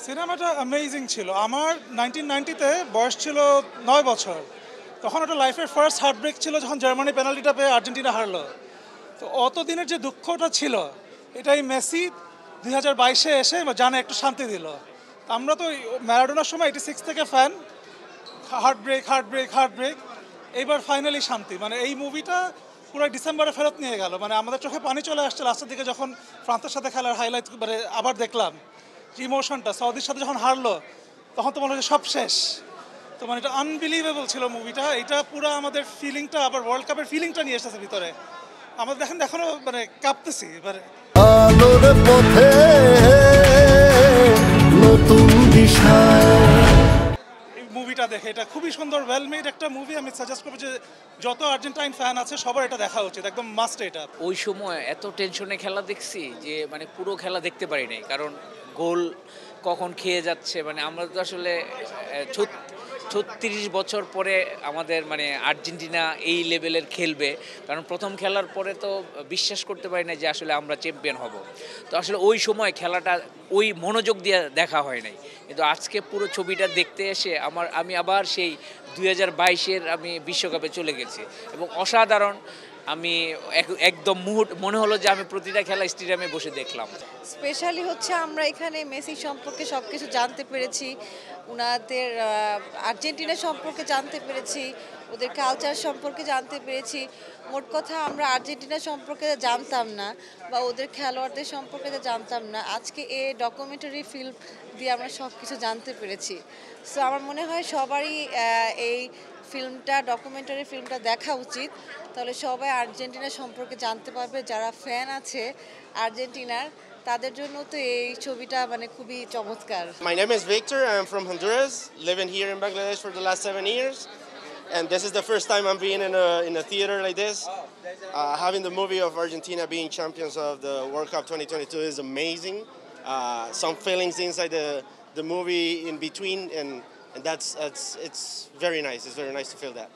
সিনেমাটা অ্যামেজিং ছিল। আমার 1990-তে বয়স ছিল 9 বছর। তখন ওটা লাইফের ফার্স্ট হার্টব্রেক ছিল যখন জার্মানি পেনাল্টিটা পেয়ে আর্জেন্টিনা হারলো। তো অত দিনের যে দুঃখটা ছিল এটাই মেসি 2022-এ এসে জানে একটু শান্তি দিল। আমরা তো ম্যারাডোনার সময় 86 থেকে ফ্যান, হার্টব্রেক হার্টব্রেক হার্টব্রেক। এইবার ফাইনালি শান্তি, মানে এই মুভিটা পুরো ডিসেম্বরে ফেরত নিয়ে গেল। মানে আমাদের চোখে পানি চলে আসছে লাস্টের দিকে যখন ফ্রান্সের সাথে খেলার হাইলাইট মানে আবার দেখলাম যে ইমোশনটা, সৌদির সাথে যখন হারলো তখন তো মনে হচ্ছে সব শেষ। তো মানে এটা আনবিলিভেবল ছিল মুভিটা। এটা পুরো আমাদের ফিলিংটা আবার ওয়ার্ল্ড কাপের ফিলিংটা নিয়ে এসেছে ভিতরে। আমাদের দেখেন এখনো মানে কাঁপতেছি মানে। আলোর পথে নতুন দিশা। এই মুভিটা দেখে এটা খুবই সুন্দর ওয়েল মেড একটা মুভি। আমি সাজেস্ট করবো যে যত আর্জেন্টাইন ফ্যান আছে সবার এটা দেখা উচিত, একদম মাস্ট এটা। ওই সময় এত টেনশনে খেলা দেখছি যে মানে পুরো খেলা দেখতে পারি নাই, কারণ গোল কখন খেয়ে যাচ্ছে। মানে আমরা তো আসলে 36 বছর পরে আমাদের মানে আর্জেন্টিনা এই লেভেলের খেলবে, কারণ প্রথম খেলার পরে তো বিশ্বাস করতে পারি না যে আসলে আমরা চ্যাম্পিয়ন হব। তো আসলে ওই সময় খেলাটা ওই মনোযোগ দিয়ে দেখা হয় নাই, কিন্তু আজকে পুরো ছবিটা দেখতে এসে আমি আবার সেই 2022-এর আমি বিশ্বকাপে চলে গেছি এবং অসাধারণ। আমি একদম মনে হলো যে আমি প্রতিটা খেলা স্টেডিয়ামে বসে দেখলাম। স্পেশালি হচ্ছে আমরা এখানে মেসি সম্পর্কে সব কিছু জানতে পেরেছি, ওনাদের আর্জেন্টিনা সম্পর্কে জানতে পেরেছি, ওদের কালচার সম্পর্কে জানতে পেরেছি। মোট কথা আমরা আর্জেন্টিনা সম্পর্কে জানতাম না বা ওদের খেলোয়াড়দের সম্পর্কে জানতাম না, আজকে এই ডকুমেন্টারি ফিল্ম দিয়ে আমরা সব কিছু জানতে পেরেছি। সো আমার মনে হয় সবারই এই ডকুমেন্টারি ফিল্মটা দেখা উচিত। তাহলে সবাই আর্জেন্টিনা সম্পর্কে জানতে পারবে, যারা ফ্যান আছে আর্জেন্টিনার তাদের জন্য তো এই ছবিটা মানে খুবই চমৎকার। My name is Victor. I'm from Honduras, living here in Bangladesh for the last 7 years. And this is the first time I'm being in a theater like this. Having the movie of Argentina being champions of the World Cup 2022 is amazing. Some feelings inside the movie in between, and it's very nice. It's very nice to feel that.